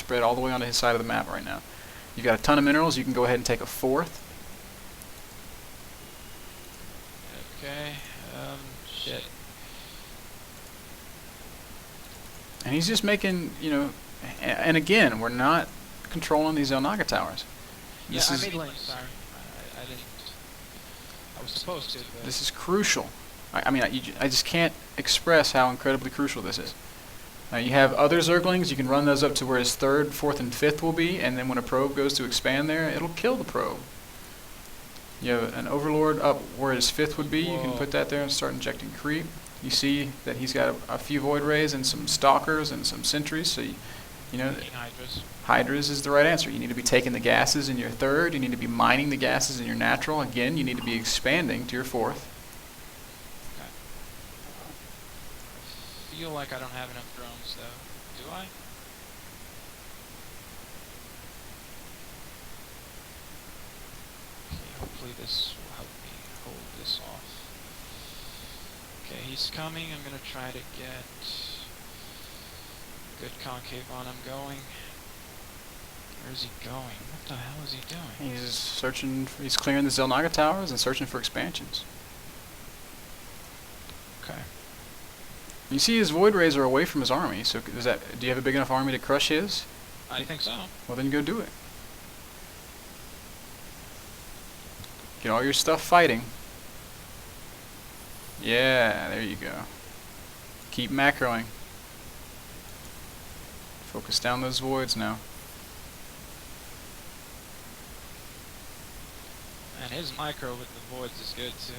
spread all the way onto his side of the map right now. You've got a ton of minerals. You can go ahead and take a fourth. Okay. Shit. And he's just making, you know, and again, we're not controlling these Zelnaga towers. Yeah, I made lanes, sorry. I didn't. I was supposed to, but... This is crucial. I mean, I just can't express how incredibly crucial this is. You have other Zerglings, you can run those up to where his 3rd, 4th, and 5th will be, and then when a probe goes to expand there, it'll kill the probe. You have an Overlord up where his 5th would be, you can put that there and start injecting creep. You see that he's got a few Void Rays and some Stalkers and some Sentries, so you know, Hydras is the right answer. You need to be taking the gases in your 3rd, you need to be mining the gases in your natural. Again, you need to be expanding to your 4th. I feel like I don't have enough drones, though. Do I? Okay, hopefully this will help me hold this off. Okay, he's coming. I'm gonna try to get good concave on him going. Where is he going? What the hell is he doing? He's searching, he's clearing the Zelnaga towers and searching for expansions. Okay. You see his Void Rays are away from his army, so do you have a big enough army to crush his? I think so. Well, then go do it. Get all your stuff fighting. Yeah, there you go. Keep macroing. Focus down those voids now. And his micro with the voids is good too.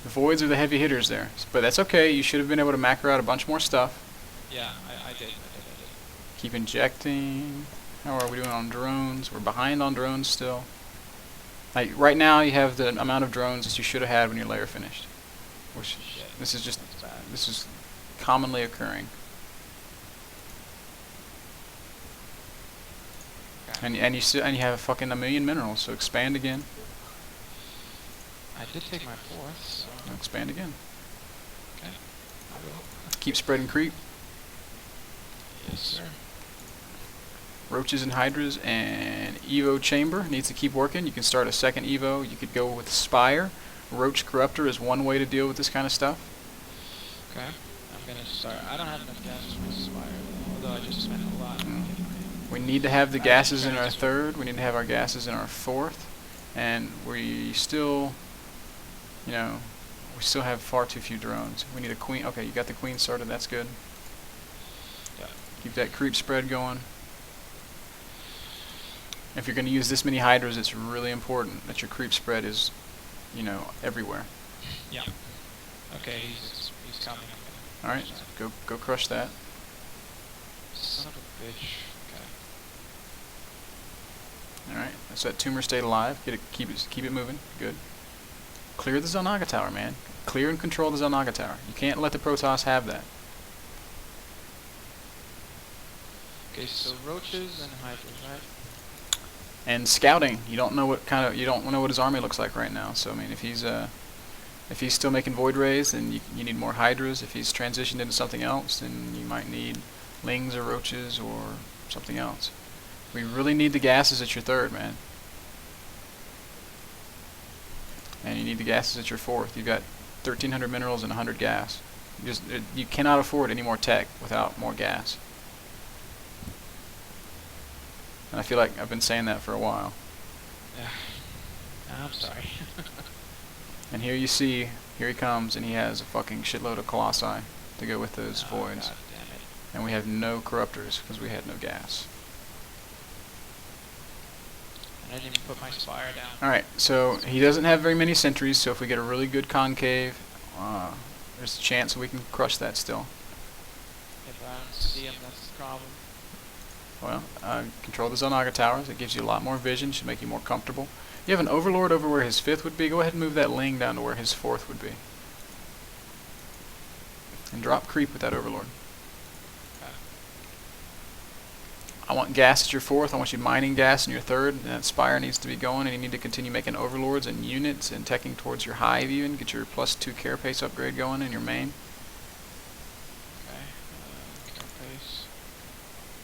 The voids are the heavy hitters there, but that's okay. You should have been able to macro out a bunch more stuff. Yeah, I did. Keep injecting. How are we doing on drones? We're behind on drones still. Like right now, you have the amount of drones that you should have had when your layer finished. Which this is just this is commonly occurring. Okay. And you have fucking 1,000,000 minerals. So expand again. I did take my 4th, so... Expand again. Okay. I will. Keep spreading creep. Yes, sir. Roaches and Hydras and Evo Chamber needs to keep working. You can start a 2nd Evo. You could go with Spire. Roach Corruptor is one way to deal with this kind of stuff. Okay. I'm gonna start. I don't have enough gases for Spire, though, although I just spent a lot. We need to have the gases in our 3rd. We need to have our gases in our 4th. And we still... You know, we still have far too few drones. We need a queen. Okay, you got the queen started. That's good. Yeah. Keep that creep spread going. If you're going to use this many Hydras, it's really important that your creep spread is, you know, everywhere. Yeah. Okay, he's coming. All right, go crush that. Son of a bitch. Okay. All right, that's that tumor stayed alive. Keep it moving. Good. Clear the Zelnaga tower, man. Clear and control the Zelnaga tower. You can't let the Protoss have that. Okay, so roaches and Hydras, right? And scouting. You don't know what his army looks like right now. So I mean, if he's still making Void Rays, then you need more Hydras. If he's transitioned into something else, then you might need Lings or Roaches or something else. We really need the gases at your 3rd, man. And you need the gases at your 4th. You've got 1,300 minerals and 100 gas. You cannot afford any more tech without more gas. And I feel like I've been saying that for a while. Yeah. I'm sorry. And here you see, here he comes, and he has a fucking shitload of Colossi to go with those voids. God damn it. And we have no corruptors because we had no gas. I didn't even put my Spire down. Alright, so he doesn't have very many sentries, so if we get a really good concave, there's a chance we can crush that still. If I don't see him, that's the problem. Well, control the Zelnaga towers. It gives you a lot more vision, should make you more comfortable. You have an Overlord over where his 5th would be. Go ahead and move that Ling down to where his 4th would be. And drop creep with that Overlord. I want gas at your 4th. I want you mining gas in your 3rd. And that Spire needs to be going, and you need to continue making Overlords and units and teching towards your Hive even. Get your +2 carapace upgrade going in your main. Okay.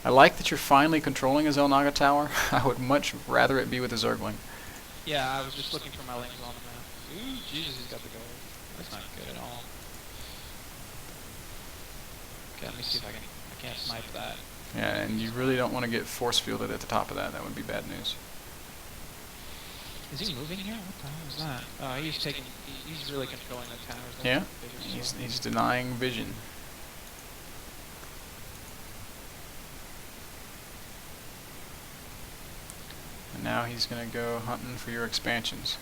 I like that you're finally controlling a Zelnaga tower. I would much rather it be with a Zergling. Yeah, I was just looking for my lanes on the map. Ooh, Jesus, he's got the gold. That's not good at all. Okay, let me see if I can't snipe that. Yeah, and you really don't want to get force fielded at the top of that. That would be bad news. Is he moving here? What the hell is that? Oh, he's really controlling the towers. That's Yeah, bigger he's denying vision. And now he's going to go hunting for your expansions.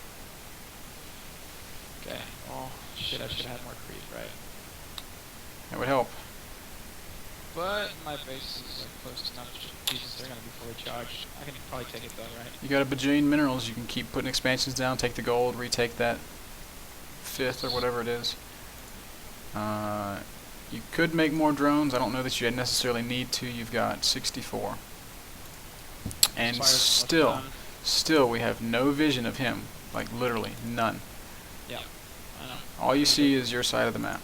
Okay. Oh, shit, I should have had more creep, right? That would help. But my base is like close enough. Jesus, they're going to be fully charged. I can probably take it though, right? You got a bajillion minerals. You can keep putting expansions down, take the gold, retake that 5th or whatever it is. You could make more drones. I don't know that you necessarily need to. You've got 64. And still we have no vision of him. Like literally none. Yeah, I know. All you see is your side of the map.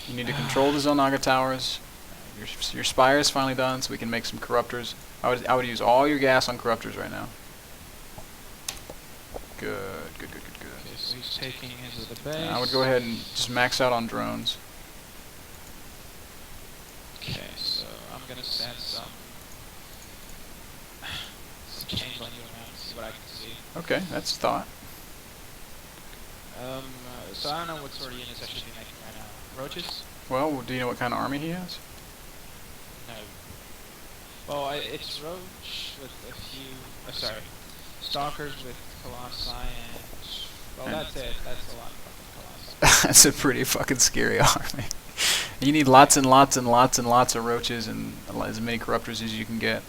You need to control the Zelnaga towers. Your spire is finally done, so we can make some corruptors. I would use all your gas on corruptors right now. Good. Okay, so he's taking into the base. I would go ahead and just max out on drones. Okay, so I'm gonna send some changeling around, see what I can see. Okay, that's a thought. So I don't know what sort of units I should be making right now. Roaches? Well, do you know what kind of army he has? No. Well, it's Roach with a few, Stalkers with Colossi and, well, that's it. That's a lot of fucking Colossi. That's a pretty fucking scary army. You need lots and lots and lots and lots of roaches and as many corruptors as you can get.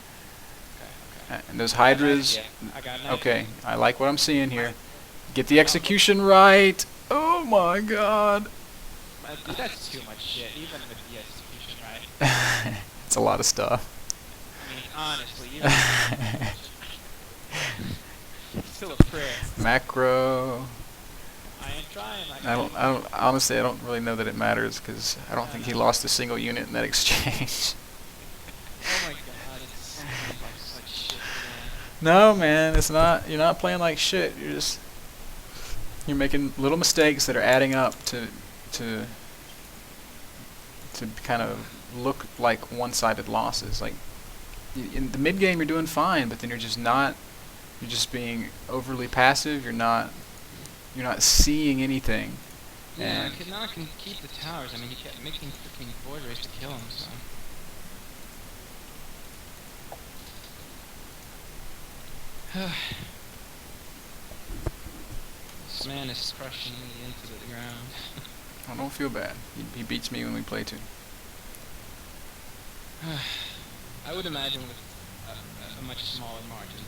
Okay. And those Hydras. I got an Okay, I like what I'm seeing here. Get the execution right. Oh my god. Dude, that's too much shit, even with the execution right. It's a lot of stuff. I mean, honestly, you know, still a prayer. Macro. I ain't trying. Honestly, I don't really know that it matters because I don't think he lost a single unit in that exchange. Oh my god, it's like such shit, man. No, man, it's not. You're not playing like shit. You're making little mistakes that are adding up to kind of look like one-sided losses. Like in the mid game, you're doing fine, but then you're just not. You're just being overly passive. You're not seeing anything. Yeah, I can keep the towers. I mean, he kept making freaking void rays to kill him. So. This man is crushing me into the ground. I don't feel bad. He beats me when we play too. I would imagine with a much smaller margin.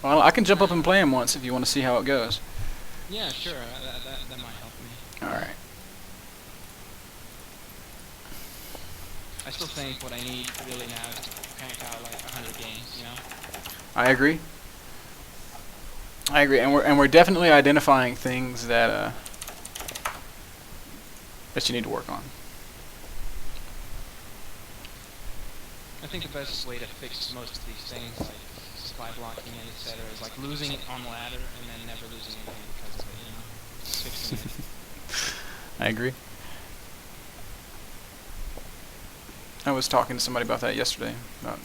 Well, I can jump up and play him once if you want to see how it goes. Yeah, sure. That might help me. Alright. I still think what I need really now is to crank out like 100 games, you know? I agree. And we're definitely identifying things that that you need to work on. I think the best way to fix most of these things, like supply blocking and etc., is like losing it on ladder and then never losing it again because of it, you know? Just fixing it. I agree. I was talking to somebody about that yesterday. About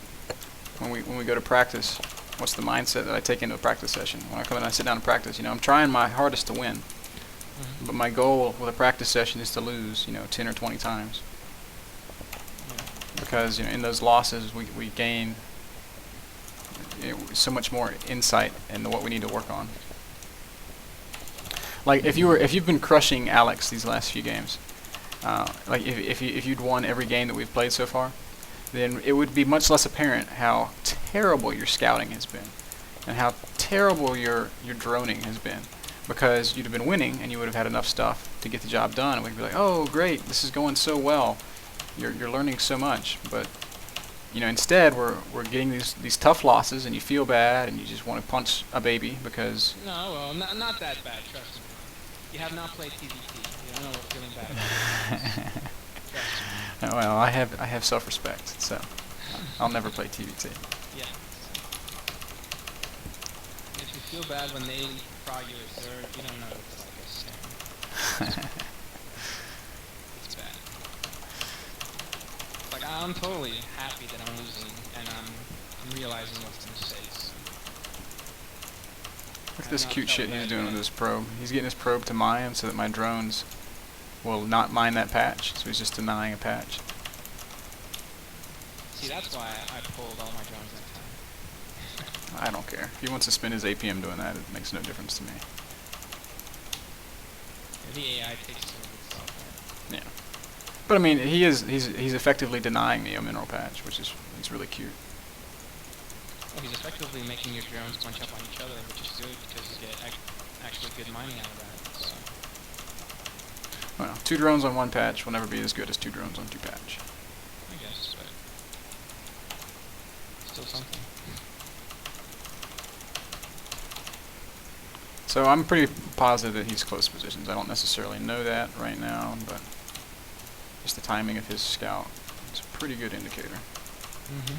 when we go to practice, what's the mindset that I take into a practice session? When I come in and I sit down and practice, I'm trying my hardest to win. Mm-hmm. But my goal with a practice session is to lose, 10 or 20 times. Yeah. Because in those losses we gain so much more insight into what we need to work on. Like if you've been crushing Alex these last few games, like if you'd won every game that we've played so far, then it would be much less apparent how terrible your scouting has been and how terrible your droning has been, because you'd have been winning and you would have had enough stuff to get the job done, and we'd be like, oh great, this is going so well, you're learning so much. But instead we're getting these tough losses and you feel bad and you just want to punch a baby because No, well, not that bad, trust me. You have not played TZT. You don't know what feeling bad about it is. Trust me. Well, I have self-respect, so I'll never play TVT. Yeah. If you feel bad when they frog you a third, you don't know what it's like as Sam. It's bad. It's like I'm totally happy that I'm losing, and I'm realizing what's the mistakes. Look at this cute shit he's doing with his probe. He's getting his probe to mine so that my drones will not mine that patch. So he's just denying a patch. See, that's why I pulled all my drones that time. I don't care. If he wants to spend his APM doing that, it makes no difference to me. The AI takes care of itself, right? Yeah. But I mean, he's effectively denying me a mineral patch, which is really cute. Well, he's effectively making your drones bunch up on each other, which is good because you get actually good mining out of that. So. Well, 2 drones on 1 patch will never be as good as 2 drones on 2 patch. I guess, but still something. So I'm pretty positive that he's close positions. I don't necessarily know that right now, but just the timing of his scout, it's a pretty good indicator. Mm-hmm.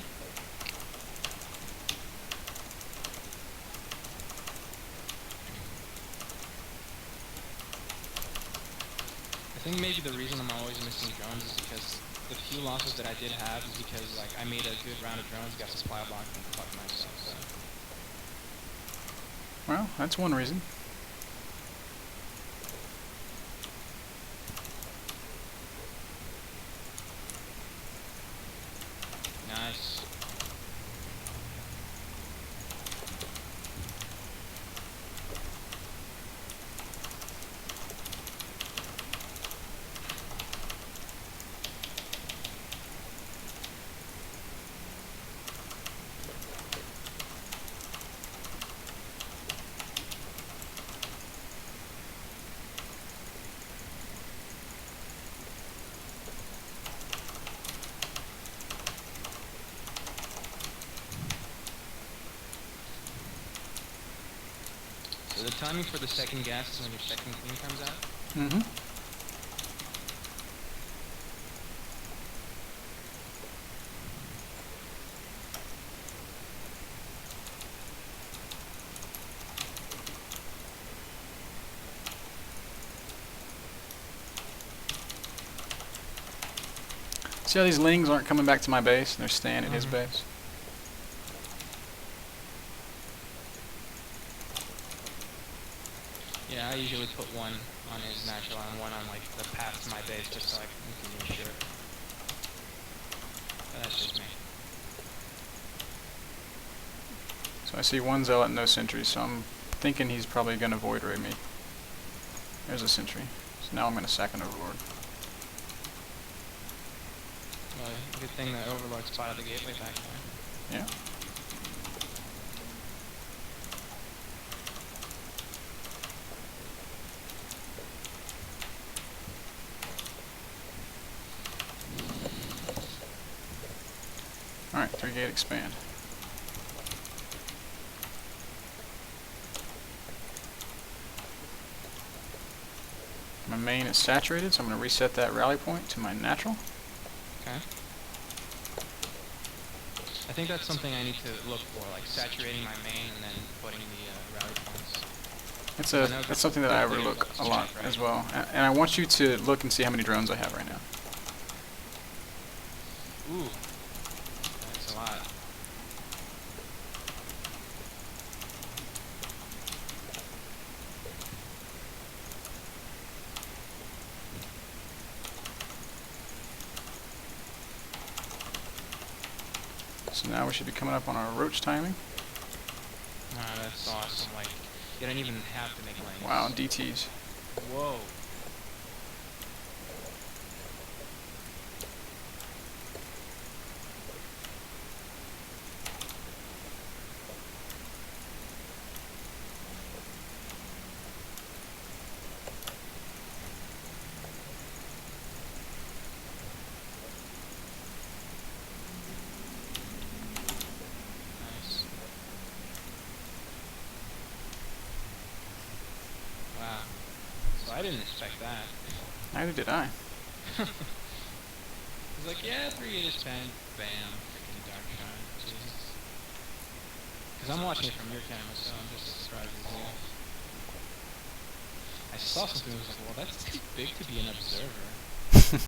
I think maybe the reason I'm always missing drones is because the few losses that I did have is because like I made a good round of drones, got supply block, and fucked myself. So. Well, that's one reason. Nice. So the timing for the second gas is when your second queen comes out? Mm-hmm. See how these lings aren't coming back to my base? They're staying at his base. Yeah, I usually put one on his natural and one on like the path to my base just so I can be sure. But that's just me. So I see 1 zealot, no sentry, so I'm thinking he's probably going to void ray me. There's a sentry. So now I'm going to sack an overlord. Well, good thing that Overlord spotted the gateway back there. Yeah. Alright, 3 gate expand. My main is saturated, so I'm going to reset that rally point to my natural. Okay. I think that's something I need to look for, like saturating my main and then putting the rally points. That's something that I overlook a lot as well. And I want you to look and see how many drones I have right now. Ooh. That's a lot. So now we should be coming up on our roach timing. That's awesome. Like, you don't even have to make lanes. Wow, DTs. Whoa. Nice. Wow. So I didn't expect that. Neither did I. He's like, yeah, 3 units pen, bam, freaking dark shine. Jesus. Because I'm watching it from your camera, so I'm just as surprised as you. I saw something that was like, well, that's too big to be an observer.